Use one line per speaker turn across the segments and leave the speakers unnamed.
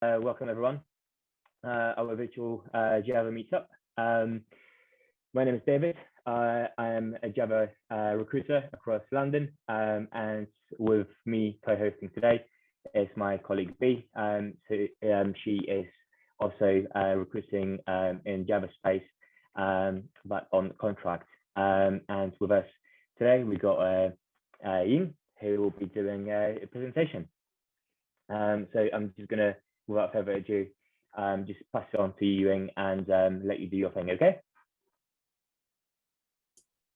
Welcome everyone, our virtual Java Meetup. My name is David. I am a Java recruiter across London, and with me co-hosting today is my colleague B. She is also recruiting in Java space, but on contract. And with us today, we got Ying, who will be doing a presentation. So I'm just gonna, without further ado, just pass it on to you, Ying, and let you do your thing, okay?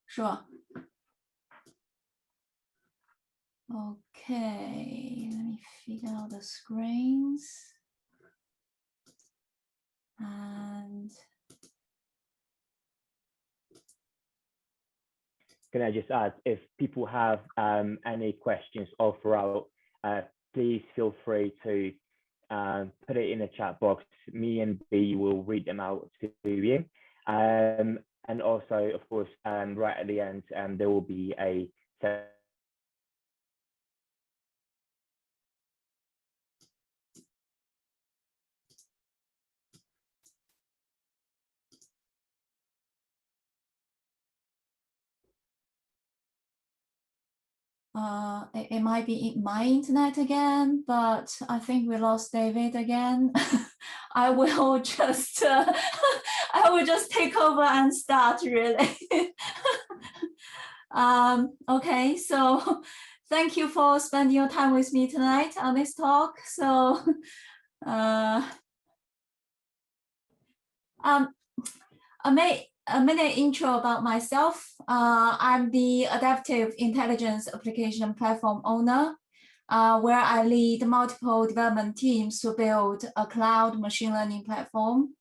Sure. Okay, let me figure out the screens. And
can I just add, if people have any questions all throughout, please feel free to put it in the chat box. Me and B will read them out to you. And also, of course, right at the end, there will be a
it might be my internet again, but I think we lost David again. I will just take over and start, really. Okay, so thank you for spending your time with me tonight on this talk. So a minute intro about myself. I'm the Adaptive Intelligence Application Platform owner, where I lead multiple development teams to build a cloud machine learning platform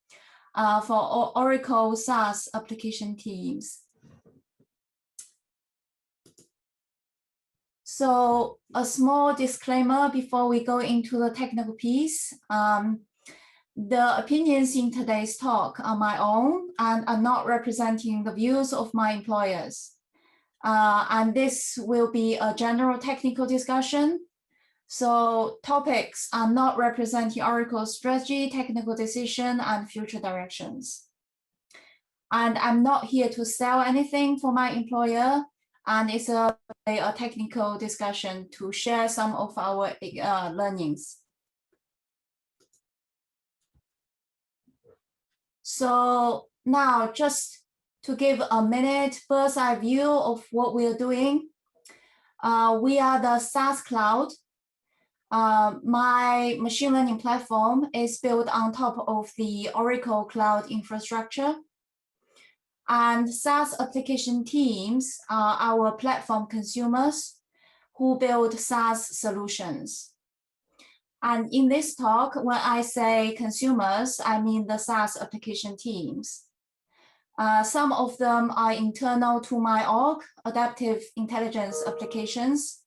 for Oracle SaaS application teams. So a small disclaimer before we go into the technical piece. The opinions in today's talk are my own and are not representing the views of my employers. And this will be a general technical discussion. So topics are not representing Oracle's strategy, technical decision, and future directions. And I'm not here to sell anything for my employer. And it's a technical discussion to share some of our learnings. So now, just to give a minute bird's eye view of what we're doing. We are the SaaS cloud. My machine learning platform is built on top of the Oracle Cloud Infrastructure. And SaaS application teams are our platform consumers who build SaaS solutions. And in this talk, when I say consumers, I mean the SaaS application teams. Some of them are internal to my org, Adaptive Intelligence Applications,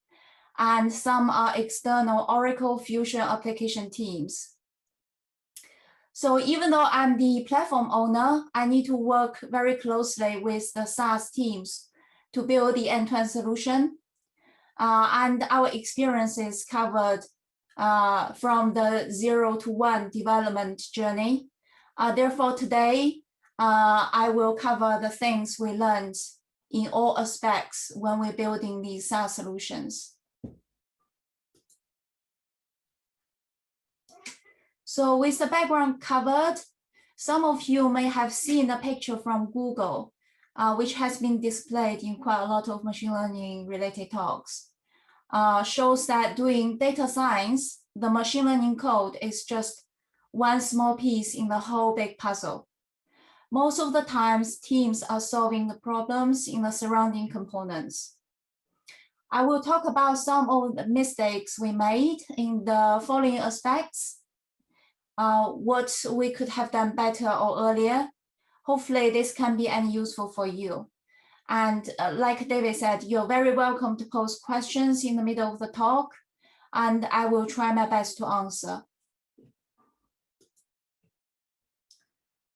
and some are external Oracle Fusion application teams. So even though I'm the platform owner, I need to work very closely with the SaaS teams to build the end-to-end solution. And our experiences covered from the 0 to 1 development journey. Therefore, today, I will cover the things we learned in all aspects when we're building these SaaS solutions. So with the background covered, some of you may have seen a picture from Google, which has been displayed in quite a lot of machine learning related talks. Shows that doing data science, the machine learning code is just one small piece in the whole big puzzle. Most of the times, teams are solving the problems in the surrounding components. I will talk about some of the mistakes we made in the following aspects. What we could have done better or earlier. Hopefully this can be any useful for you. And like David said, you're very welcome to pose questions in the middle of the talk, and I will try my best to answer.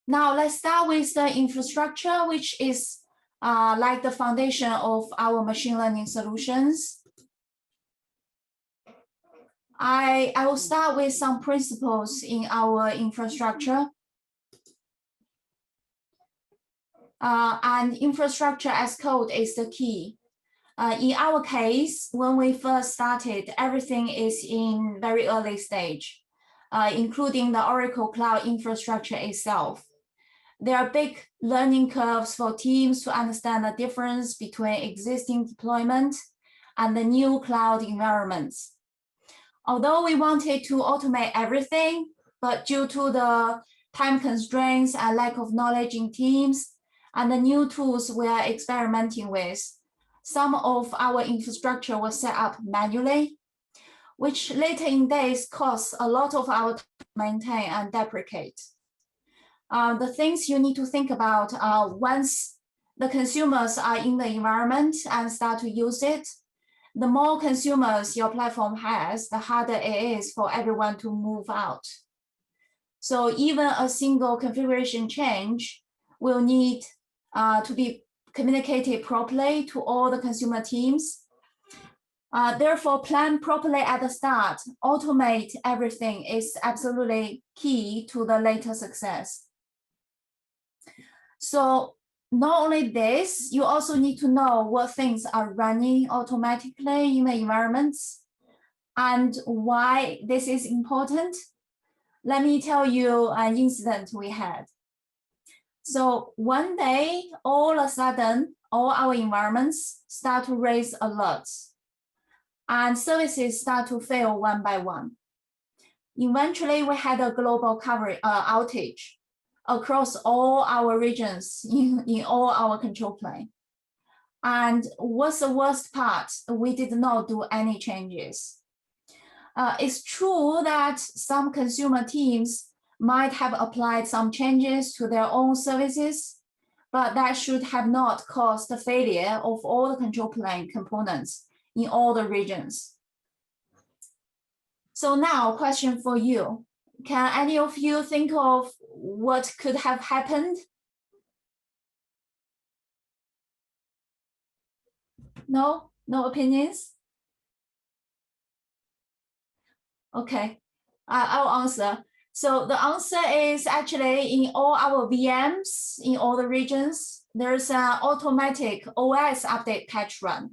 Now let's start with the infrastructure, which is like the foundation of our machine learning solutions. I will start with some principles in our infrastructure. And infrastructure as code is the key. In our case, when we first started, everything is in very early stage, including the Oracle Cloud Infrastructure itself. There are big learning curves for teams to understand the difference between existing deployment and the new cloud environments. Although we wanted to automate everything, but due to the time constraints and lack of knowledge in teams and the new tools we are experimenting with, some of our infrastructure was set up manually, which later in days costs a lot of our time to maintain and deprecate. The things you need to think about are once the consumers are in the environment and start to use it, the more consumers your platform has, the harder it is for everyone to move out. So even a single configuration change will need to be communicated properly to all the consumer teams. Therefore, plan properly at the start. Automate everything is absolutely key to the later success. So not only this, you also need to know what things are running automatically in the environments and why this is important. Let me tell you an incident we had. So one day, all of a sudden, all our environments start to raise alerts and services start to fail one by one. Eventually, we had a global coverage outage across all our regions in all our control plane. And what's the worst part? We did not do any changes. It's true that some consumer teams might have applied some changes to their own services, but that should have not caused the failure of all the control plane components in all the regions. So now, question for you. Can any of you think of what could have happened? No? No opinions? Okay, I'll answer. So the answer is actually in all our VMs, in all the regions, there's an automatic OS update patch run.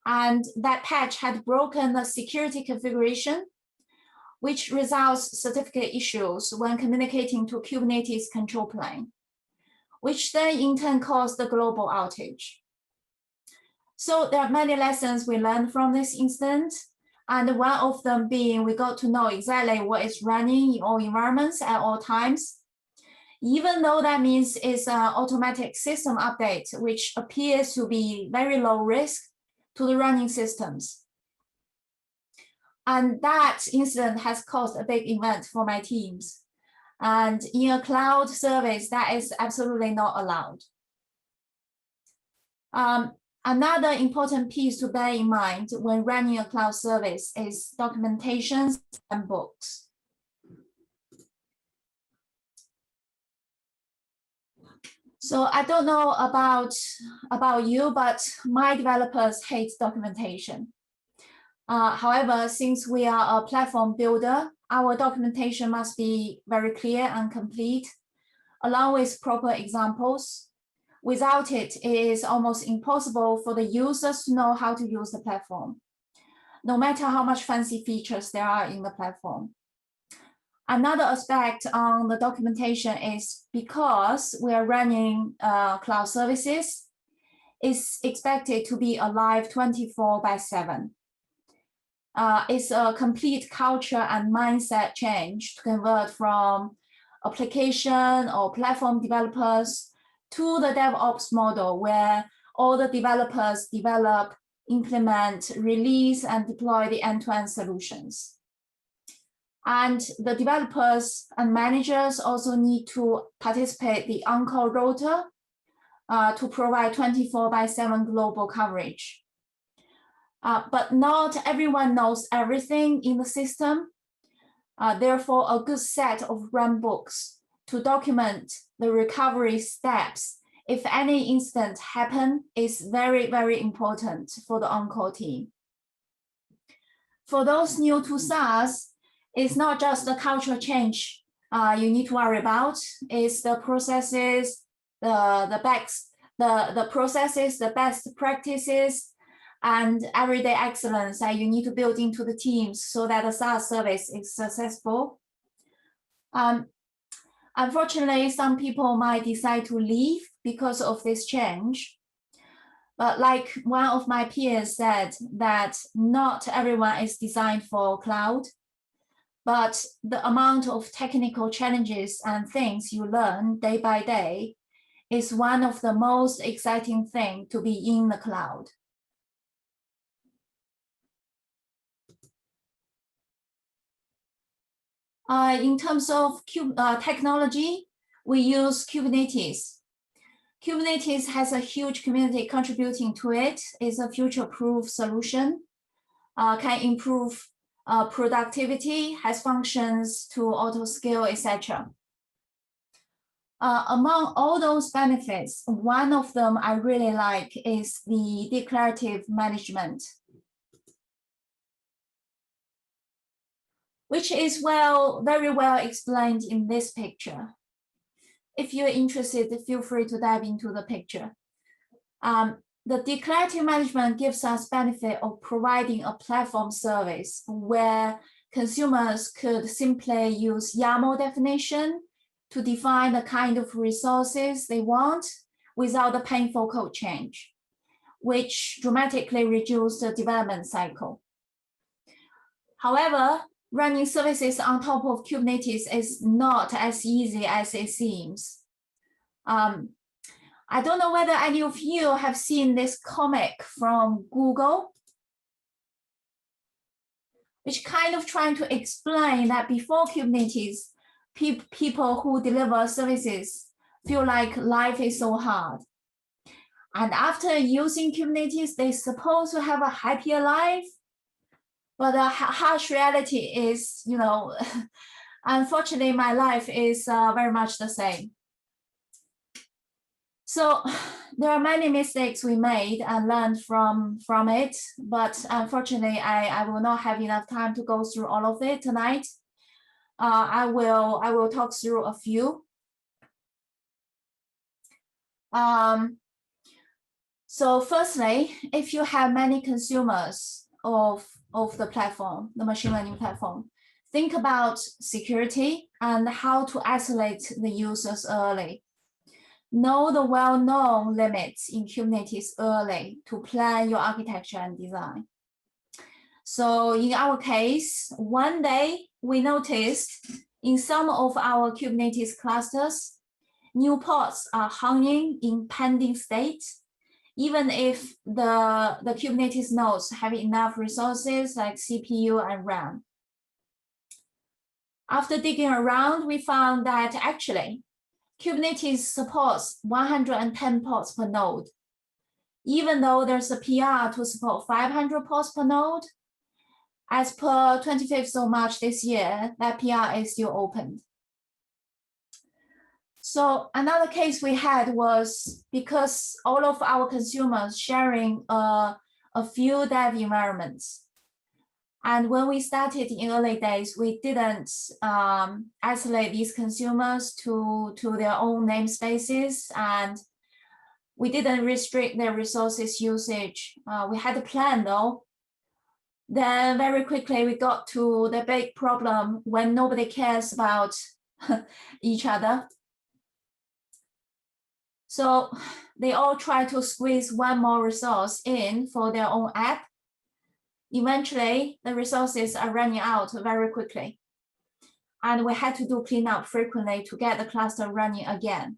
And that patch had broken the security configuration, which results certificate issues when communicating to Kubernetes control plane, which then in turn caused the global outage. So there are many lessons we learned from this incident. And one of them being we got to know exactly what is running in all environments at all times, even though that means it's an automatic system update, which appears to be very low risk to the running systems. And that incident has caused a big event for my teams. And in a cloud service, that is absolutely not allowed. Another important piece to bear in mind when running a cloud service is documentation and books. So I don't know about you, but my developers hate documentation. However, since we are a platform builder, our documentation must be very clear and complete, along with proper examples. Without it, it is almost impossible for the users to know how to use the platform, no matter how much fancy features there are in the platform. Another aspect on the documentation is because we are running cloud services, it's expected to be alive 24/7. It's a complete culture and mindset change to convert from application or platform developers to the DevOps model, where all the developers develop, implement, release, and deploy the end-to-end solutions. And the developers and managers also need to participate in the on-call rota to provide 24/7 global coverage. But not everyone knows everything in the system. Therefore, a good set of runbooks to document the recovery steps if any incident happen is very, very important for the on-call team. for those new to SaaS, it's not just the cultural change you need to worry about. It's the processes, the processes, the best practices, and everyday excellence that you need to build into the teams so that the SaaS service is successful. Unfortunately, some people might decide to leave because of this change. But like one of my peers said, that not everyone is designed for cloud, but the amount of technical challenges and things you learn day by day is one of the most exciting things to be in the cloud. In terms of technology, we use Kubernetes. Kubernetes has a huge community contributing to it. It's a future-proof solution, can improve productivity, has functions to auto-scale, etc. Among all those benefits, one of them I really like is the declarative management, which is very well explained in this picture. If you're interested, feel free to dive into the picture. The declarative management gives us benefit of providing a platform service where consumers could simply use YAML definition to define the kind of resources they want without a painful code change, which dramatically reduces the development cycle. However, running services on top of Kubernetes is not as easy as it seems. I don't know whether any of you have seen this comic from Google, which kind of trying to explain that before Kubernetes, people who deliver services feel like life is so hard. And after using Kubernetes, they're supposed to have a happier life. But the harsh reality is, unfortunately, my life is very much the same. So there are many mistakes we made and learned from it, but unfortunately, I will not have enough time to go through all of it tonight. I will talk through a few. So firstly, if you have many consumers of the platform, the machine learning platform, think about security and how to isolate the users early. Know the well-known limits in Kubernetes early to plan your architecture and design. So in our case, one day we noticed in some of our Kubernetes clusters, new pods are hanging in pending state, even if the Kubernetes nodes have enough resources like CPU and RAM. After digging around, we found that actually Kubernetes supports 110 pods per node. Even though there's a PR to support 500 pods per node, as per 25th of March this year, that PR is still open. So another case we had was because all of our consumers sharing a few dev environments. And when we started in early days, we didn't isolate these consumers to their own namespaces, and we didn't restrict their resources usage. We had a plan though. Then very quickly we got to the big problem when nobody cares about each other. So they all try to squeeze one more resource in for their own app. Eventually, the resources are running out very quickly. And we had to do cleanup frequently to get the cluster running again.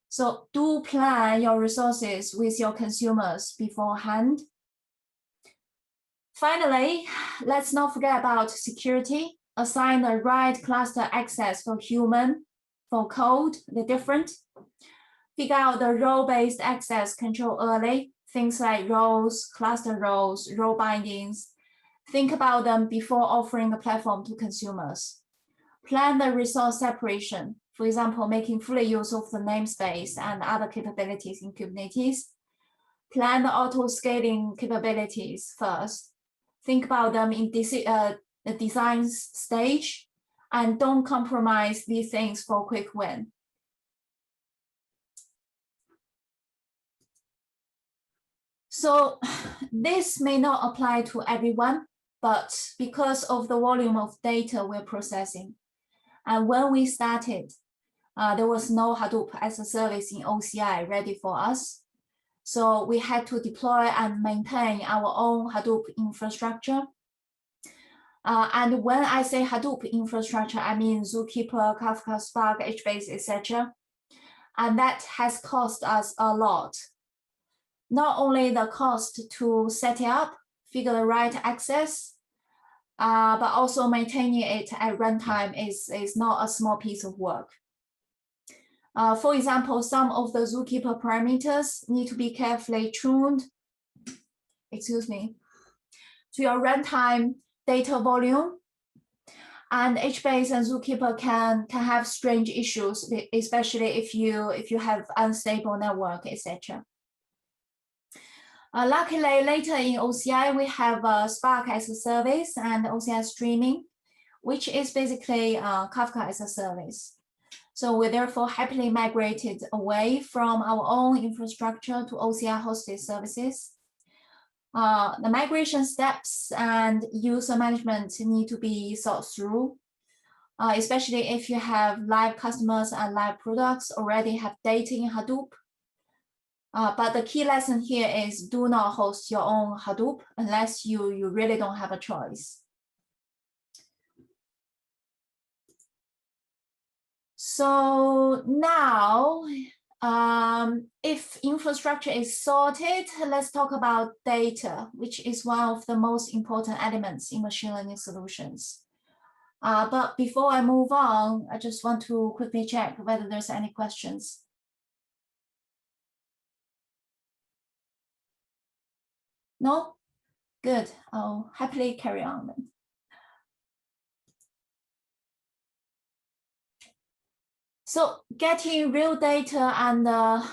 So do plan your resources with your consumers beforehand. Finally, let's not forget about security. Assign the right cluster access for human, for code, they're different. Figure out the role-based access control early. Things like roles, cluster roles, role bindings. Think about them before offering the platform to consumers. Plan the resource separation. For example, making full use of the namespace and other capabilities in Kubernetes. Plan the auto-scaling capabilities first. think about them in the design stage, and don't compromise these things for a quick win. So this may not apply to everyone, but because of the volume of data we're processing, and when we started, there was no Hadoop as a service in OCI ready for us. So we had to deploy and maintain our own Hadoop infrastructure. And when I say Hadoop infrastructure, I mean Zookeeper, Kafka, Spark, HBase, etc. And that has cost us a lot. Not only the cost to set it up, figure the right access, but also maintaining it at runtime is not a small piece of work. For example, some of the Zookeeper parameters need to be carefully tuned, to your runtime data volume. And HBase and Zookeeper can have strange issues, especially if you have unstable network, etc. Luckily, later in OCI, we have Spark as a service and OCI streaming, which is basically Kafka as a service. So we therefore happily migrated away from our own infrastructure to OCI hosted services. The migration steps and user management need to be thought through, especially if you have live customers and live products already have data in Hadoop. But the key lesson here is do not host your own Hadoop unless you really don't have a choice. So now, if infrastructure is sorted, let's talk about data, which is one of the most important elements in machine learning solutions. But before I move on, I just want to quickly check whether there's any questions. No? Good. I'll happily carry on then. So getting real data and the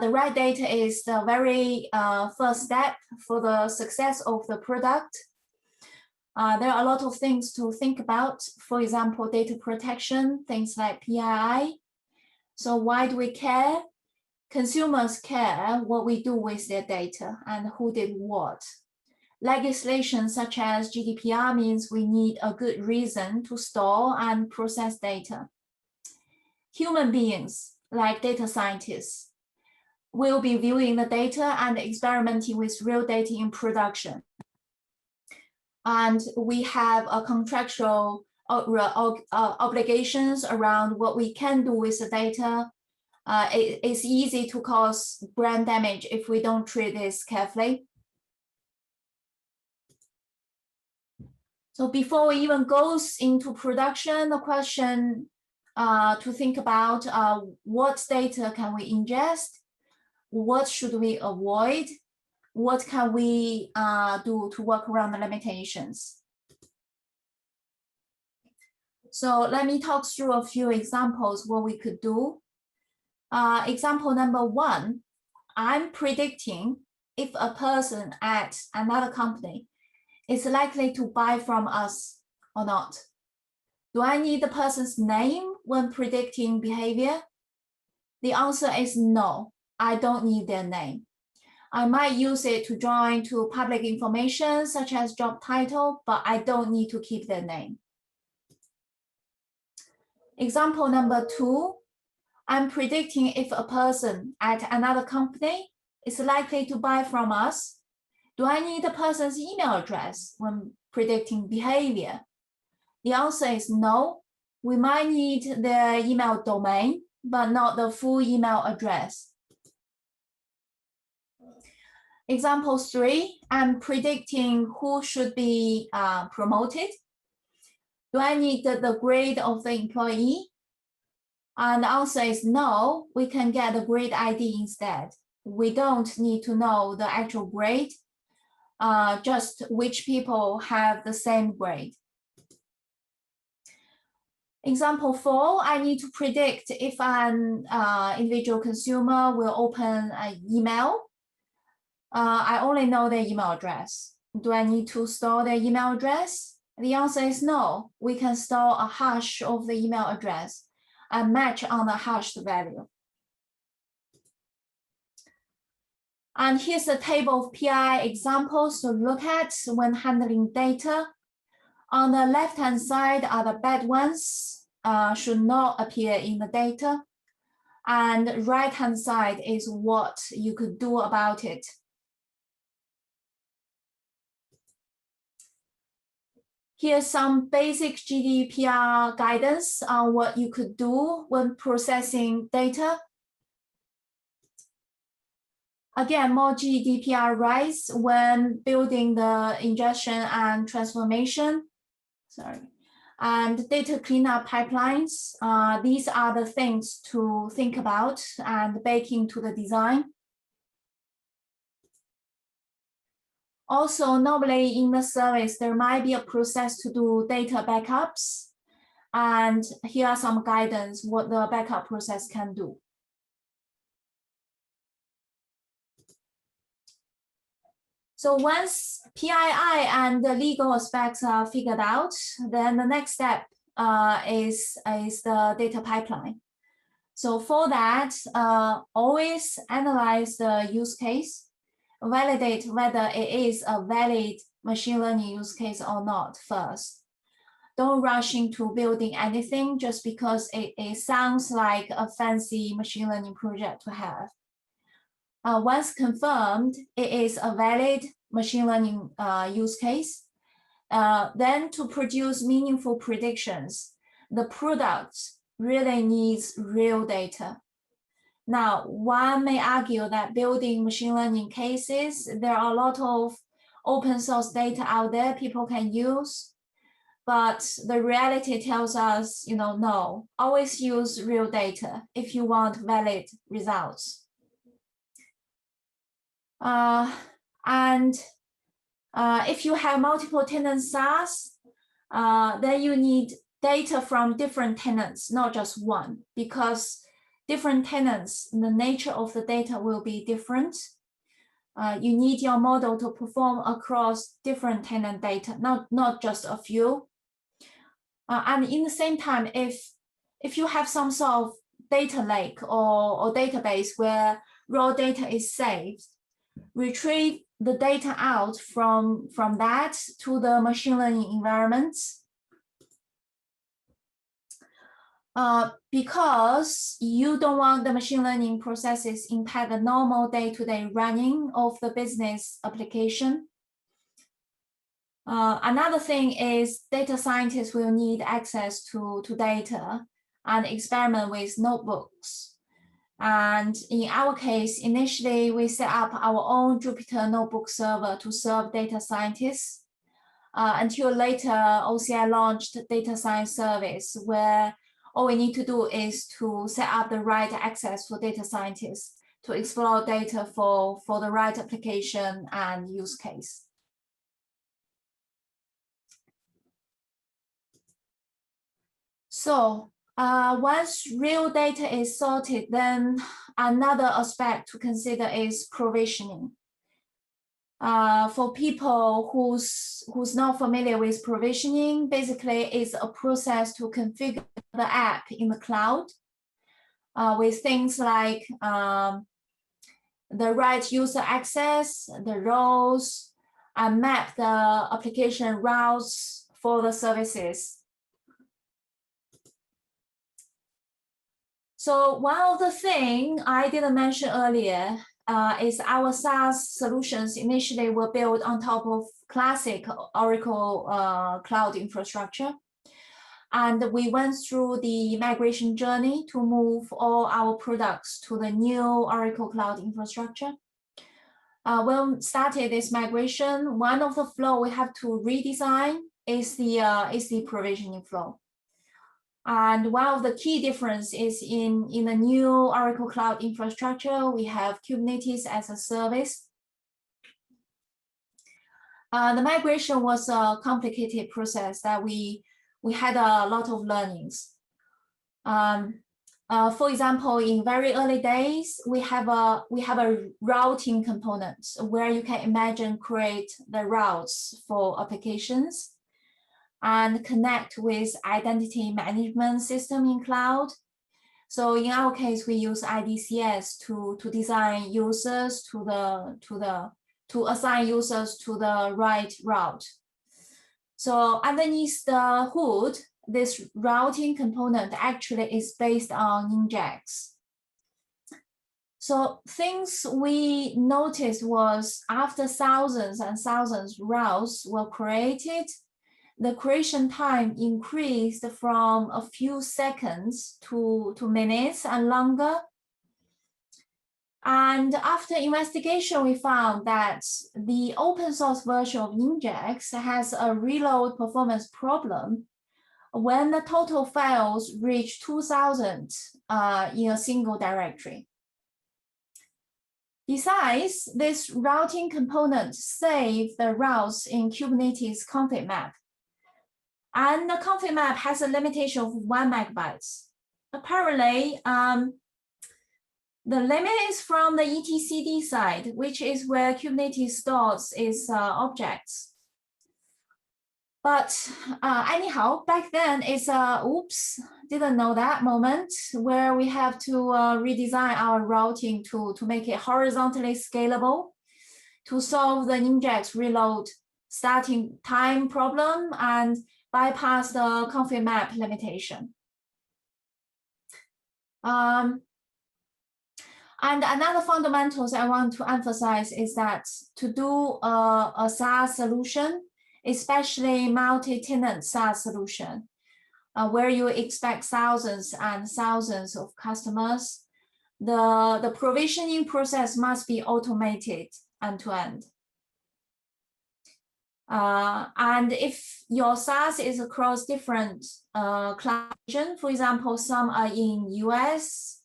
right data is the very first step for the success of the product. There are a lot of things to think about. For example, data protection, things like PII. So why do we care? Consumers care what we do with their data and who did what. Legislation such as GDPR means we need a good reason to store and process data. Human beings, like data scientists, will be viewing the data and experimenting with real data in production. And we have a contractual obligations around what we can do with the data. It's easy to cause brand damage if we don't treat this carefully. So before we even goes into production, the question to think about what data can we ingest, what should we avoid, what can we do to work around the limitations. So let me talk through a few examples what we could do. Example number one, I'm predicting if a person at another company is likely to buy from us or not. Do I need the person's name when predicting behavior? The answer is no, I don't need their name. I might use it to join to public information such as job title, but I don't need to keep their name. Example number two, I'm predicting if a person at another company is likely to buy from us. Do I need the person's email address when predicting behavior? The answer is no. We might need their email domain, but not the full email address. Example three, I'm predicting who should be promoted. Do I need the grade of the employee? And the answer is no, we can get the grade ID instead. We don't need to know the actual grade, just which people have the same grade. Example four, I need to predict if an individual consumer will open an email. I only know their email address. Do I need to store their email address? The answer is no. We can store a hash of the email address and match on the hashed value. And here's a table of PI examples to look at when handling data. On the left-hand side are the bad ones, should not appear in the data. And right-hand side is what you could do about it. Here's some basic GDPR guidance on what you could do when processing data. Again, more GDPR rights when building the ingestion and transformation. And data cleanup pipelines. These are the things to think about and bake into the design. Also, normally in the service, there might be a process to do data backups. And here are some guidance what the backup process can do. So once PII and the legal aspects are figured out, then the next step is the data pipeline. So for that, always analyze the use case, validate whether it is a valid machine learning use case or not first. Don't rush into building anything just because it sounds like a fancy machine learning project to have. Once confirmed, it is a valid machine learning use case. Then to produce meaningful predictions, the product really needs real data. Now, one may argue that building machine learning cases, there are a lot of open source data out there people can use. But the reality tells us, no, always use real data if you want valid results. If you have multiple tenant SaaS, then you need data from different tenants, not just one, because different tenants, the nature of the data will be different. You need your model to perform across different tenant data, not just a few. And in the same time, if you have some sort of data lake or database where raw data is saved, retrieve the data out from that to the machine learning environment. Because you don't want the machine learning processes impact the normal day-to-day running of the business application. Another thing is data scientists will need access to data and experiment with notebooks. And in our case, initially, we set up our own Jupyter notebook server to serve data scientists until later OCI launched data science service, where all we need to do is to set up the right access for data scientists to explore data for the right application and use case. So once real data is sorted, then another aspect to consider is provisioning. For people who's not familiar with provisioning, basically it's a process to configure the app in the cloud with things like the right user access, the roles, and map the application routes for the services. So one of the things I didn't mention earlier is our SaaS solutions initially were built on top of classic Oracle cloud infrastructure. And we went through the migration journey to move all our products to the new Oracle cloud infrastructure. When we started this migration, one of the flow we have to redesign is the provisioning flow. And one of the key difference is in the new Oracle Cloud Infrastructure, we have Kubernetes as a service. The migration was a complicated process that we had a lot of learnings. For example, in very early days, we have a routing component where you can imagine create the routes for applications and connect with identity management system in cloud. So in our case, we use IDCS to design users to assign users to the right route. So underneath the hood, this routing component actually is based on Nginx. So things we noticed was after thousands and thousands routes were created, the creation time increased from a few seconds to minutes and longer. And after investigation, we found that the open source version of Nginx has a reload performance problem when the total files reach 2,000 in a single directory. Besides, this routing component saves the routes in Kubernetes config map. And the config map has a limitation of 1 megabytes. Apparently, the limit is from the etcd side, which is where Kubernetes stores its objects. But anyhow, back then it's oops, didn't know that moment where we have to redesign our routing to make it horizontally scalable to solve the Nginx reload starting time problem and bypass the config map limitation. And another fundamentals I want to emphasize is that to do a SaaS solution, especially multi-tenant SaaS solution, where you expect thousands and thousands of customers, the provisioning process must be automated end-to-end. And if your SaaS is across different cloud regions, for example, some are in US,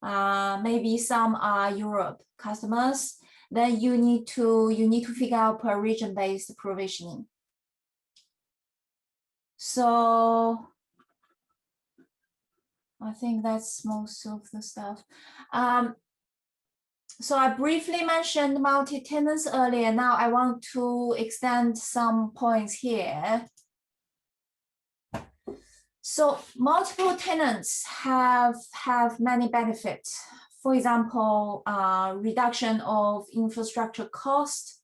maybe some are Europe customers, then you need to figure out per region-based provisioning. So I think that's most of the stuff. So I briefly mentioned multi-tenants earlier. Now I want to extend some points here. So multiple tenants have many benefits. For example, reduction of infrastructure cost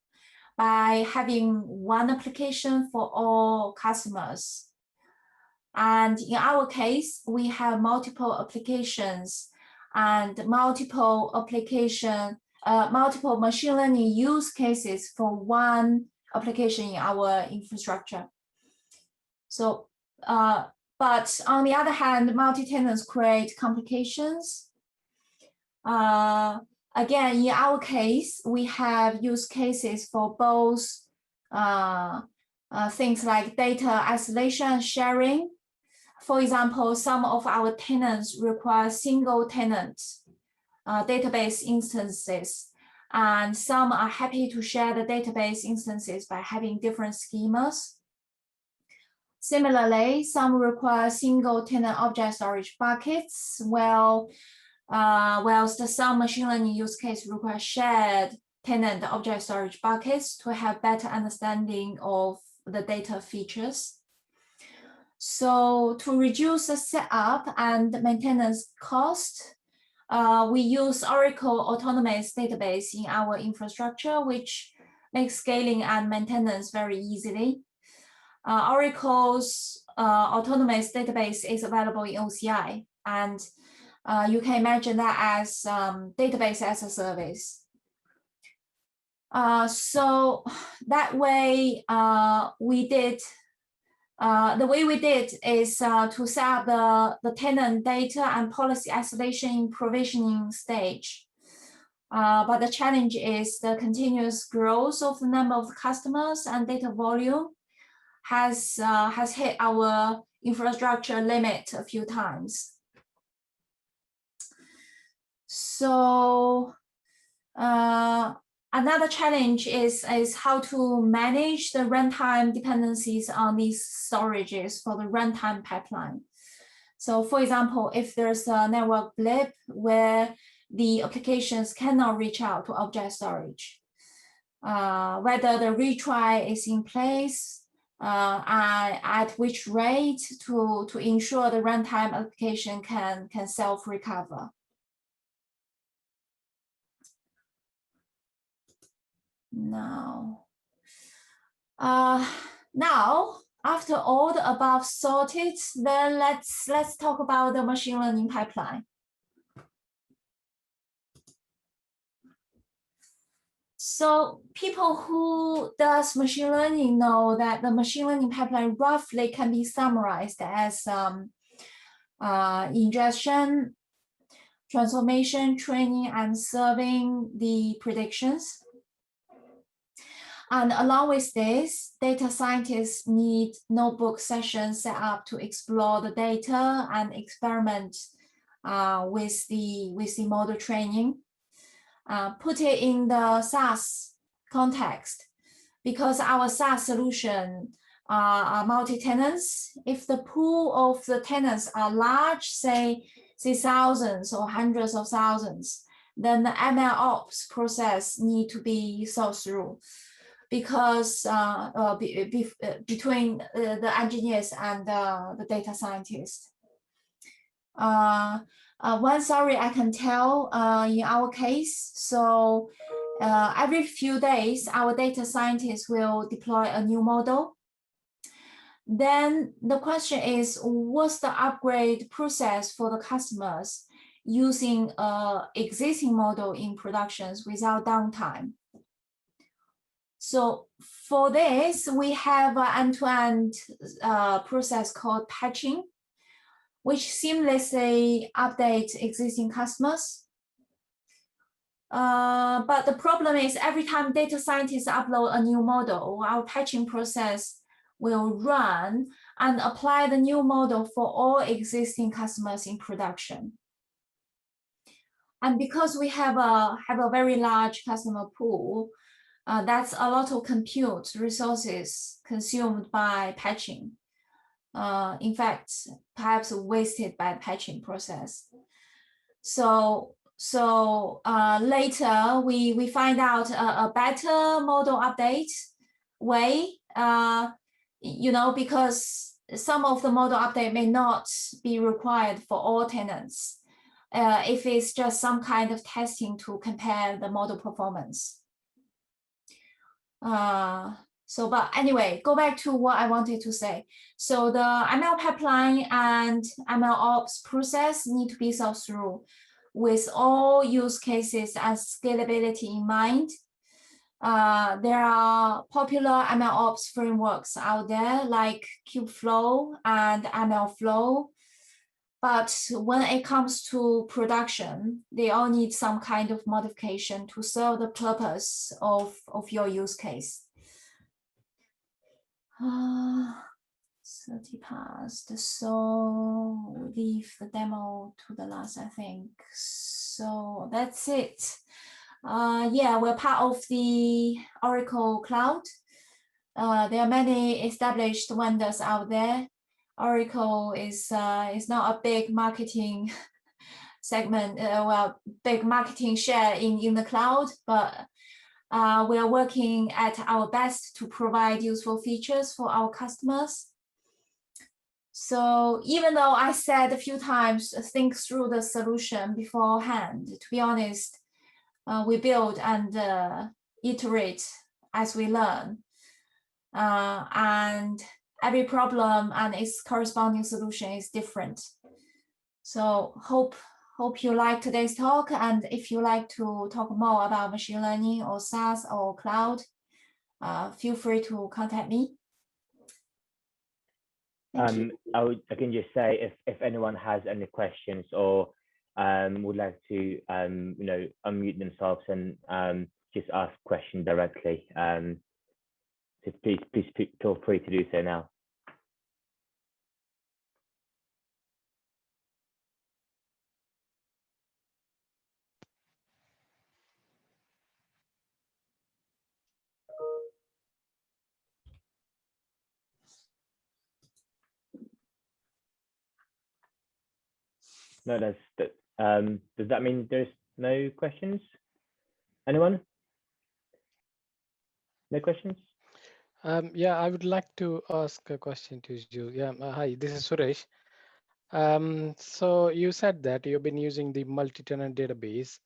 by having one application for all customers. And in our case, we have multiple applications and multiple machine learning use cases for one application in our infrastructure. So, but on the other hand, multi-tenants create complications. Again, in our case, we have use cases for both things like data isolation and sharing. For example, some of our tenants require single tenant database instances, and some are happy to share the database instances by having different schemas. Similarly, some require single tenant object storage buckets, whilst some machine learning use case require shared tenant object storage buckets to have better understanding of the data features. So to reduce the setup and maintenance cost, we use Oracle Autonomous Database in our infrastructure, which makes scaling and maintenance very easily. Oracle's Autonomous Database is available in OCI, and you can imagine that as database as a service. So that way, the way we did is to set up the tenant data and policy isolation in provisioning stage. But the challenge is the continuous growth of the number of customers and data volume has hit our infrastructure limit a few times. So another challenge is how to manage the runtime dependencies on these storages for the runtime pipeline. So for example, if there's a network blip where the applications cannot reach out to object storage, whether the retry is in place, and at which rate to ensure the runtime application can self-recover. Now, after all the above sorted, then let's talk about the machine learning pipeline. So people who does machine learning know that the machine learning pipeline roughly can be summarized as ingestion, transformation, training, and serving the predictions. And along with this, data scientists need notebook sessions set up to explore the data and experiment with the model training. Put it in the SaaS context, because our SaaS solution are multi-tenants. If the pool of the tenants are large, say thousands or hundreds of thousands, then the ML ops process need to be thought through, because between the engineers and the data scientists. One story I can tell in our case, so every few days, our data scientists will deploy a new model. Then the question is, what's the upgrade process for the customers using an existing model in productions without downtime? So for this, we have an end-to-end process called patching, which seamlessly updates existing customers. But the problem is every time data scientists upload a new model, our patching process will run and apply the new model for all existing customers in production. And because we have a very large customer pool, that's a lot of compute resources consumed by patching. In fact, perhaps wasted by the patching process. So later we find out a better model update way, because some of the model update may not be required for all tenants, if it's just some kind of testing to compare the model performance. But anyway, go back to what I wanted to say. So the ML pipeline and ML ops process need to be thought through with all use cases and scalability in mind. There are popular ML ops frameworks out there like Kubeflow and MLflow. But when it comes to production, they all need some kind of modification to serve the purpose of your use case. 30 past, so we'll leave the demo to the last, I think. So that's it. Yeah, we're part of the Oracle Cloud. There are many established vendors out there. Oracle is not a big marketing segment, big marketing share in the cloud, but we are working at our best to provide useful features for our customers. So even though I said a few times, think through the solution beforehand, to be honest, we build and iterate as we learn. And every problem and its corresponding solution is different. So hope you like today's talk. And if you like to talk more about machine learning or SaaS or cloud, feel free to contact me.
I can just say if anyone has any questions or would like to unmute themselves and just ask questions directly, so please feel free to do so now. No, does that mean there's no questions? Anyone? No questions?
Yeah, I would like to ask a question to you. Yeah, hi, this is Suresh. So you said that you've been using the multi-tenant database.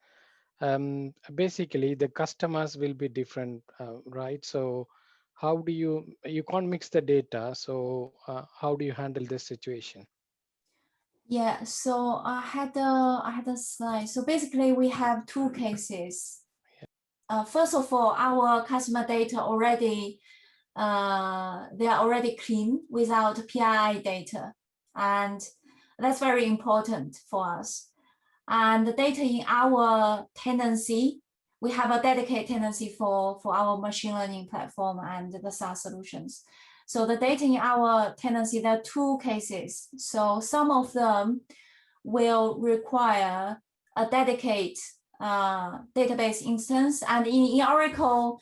Basically, the customers will be different, right? So how do you can't mix the data. So how do you handle this situation?
Yeah, so I had a slide. So basically, we have two cases. First of all, our customer data already they are already clean without PII data, and that's very important for us. And the data in our tenancy, we have a dedicated tenancy for our machine learning platform and the SaaS solutions. So the data in our tenancy, there are two cases. So some of them will require a dedicated database instance. And in Oracle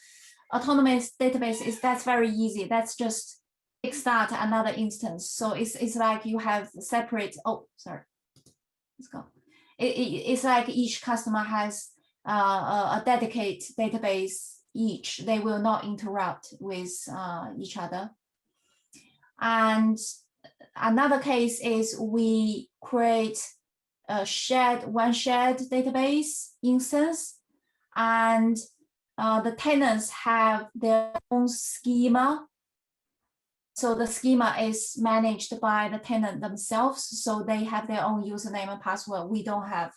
autonomous database, that's very easy. That's just kickstart another instance. So it's like you have separate, oh, sorry, let's go. It's like each customer has a dedicated database each. They will not interrupt with each other. And another case is we create a one shared database instance, and the tenants have their own schema. So the schema is managed by the tenant themselves. So they have their own username and password. We don't have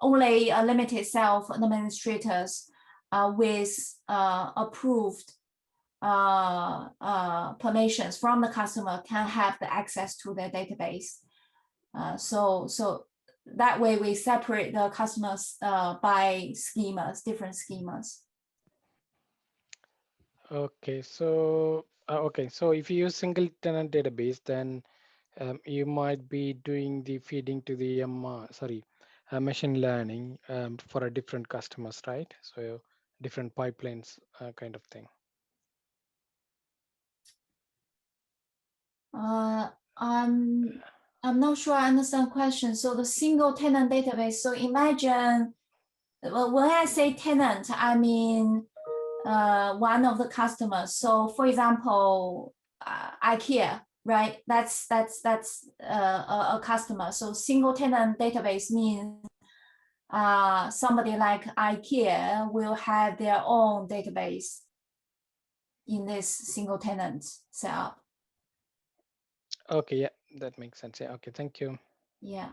only a limited self-administrators with approved permissions from the customer can have the access to their database. So that way we separate the customers by schemas, different schemas.
Okay, so so if you use single tenant database, then you might be doing the feeding to the machine learning for a different customers, right? So different pipelines kind of thing.
I'm not sure I understand the question. So the single tenant database. So imagine, well, when I say tenant, I mean one of the customers. So for example, IKEA, right? That's a customer. So single tenant database means somebody like IKEA will have their own database in this single tenant setup.
Okay, yeah, that makes sense. Yeah, okay, thank you.
Yeah.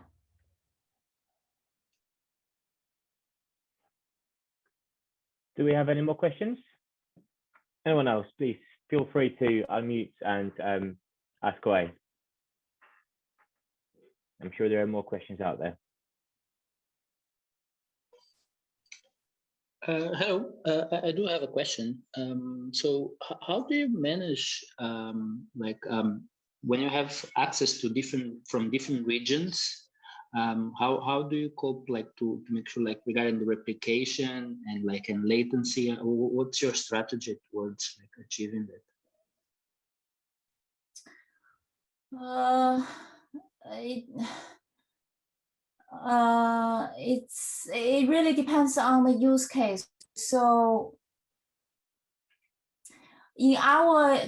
Do we have any more questions? Anyone else, please feel free to unmute and ask away. I'm sure there are more questions out there.
Hello, I do have a question. So how do you manage when you have access to different regions? How do you cope to make sure regarding the replication and latency? What's your strategy towards achieving that?
It really depends on the use case. So in our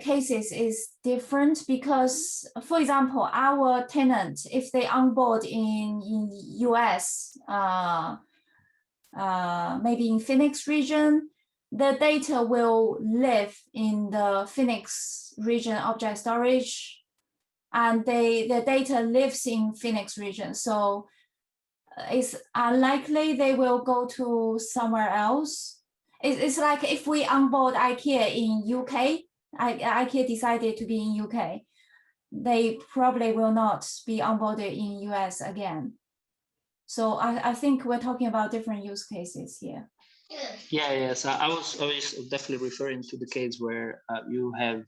cases is different because, for example, our tenant, if they onboard in US, maybe in Phoenix region, the data will live in the Phoenix region object storage, and the data lives in Phoenix region. So it's unlikely they will go to somewhere else. It's like if we onboard IKEA in UK, IKEA decided to be in UK, they probably will not be onboarded in US again. So I think we're talking about different use cases here.
Yeah. So I was definitely referring to the case where you have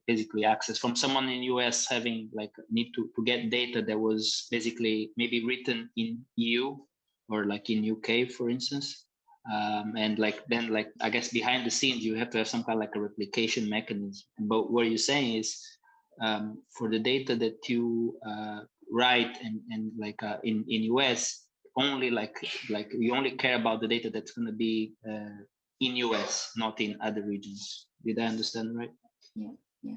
basically access from someone in US having need to get data that was basically maybe written in EU or in UK, for instance. And then I guess behind the scenes you have to have some kind of a replication mechanism. But what you're saying is for the data that you write and like in US only like you only care about the data that's going to be in US, not in other regions. Did I understand right?
Yeah. Yeah.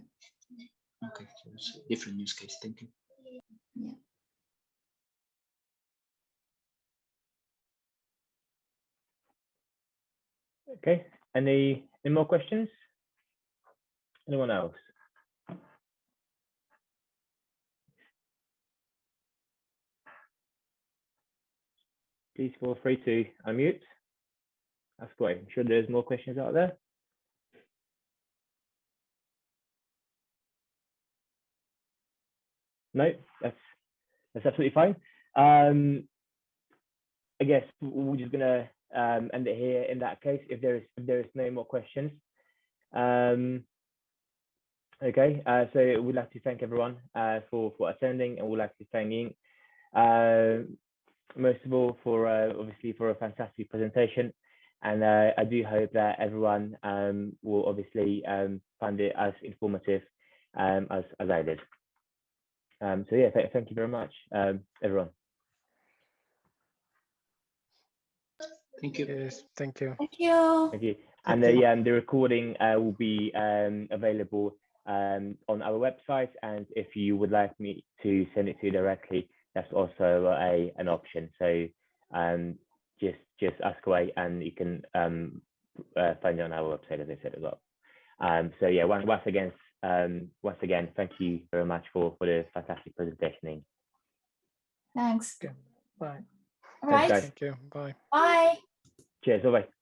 Okay, so it's a different use case. Thank you.
Yeah.
Okay. Any more questions? Anyone else? Please feel free to unmute. That's great. I'm sure there's more questions out there. No, that's absolutely fine. I guess we're just gonna end it here in that case. If there is no more questions. Okay. So we'd like to thank everyone for attending, and we'd like to thank Ying most of all for obviously for a fantastic presentation. And I do hope that everyone will obviously find it as informative as I did. So yeah, thank you very much, everyone.
Thank you.
Yes, thank you.
Thank you.
Thank you. And yeah, the recording will be available on our website. And if you would like me to send it to you directly, that's also an option. So just ask away, and you can find it on our website, as I said as well. So yeah, once again, thank you very much for the fantastic presentation.
Thanks.
Okay. Bye.
All right.
Thanks, guys.
Thank you. Bye.
Bye.
Cheers. Bye bye.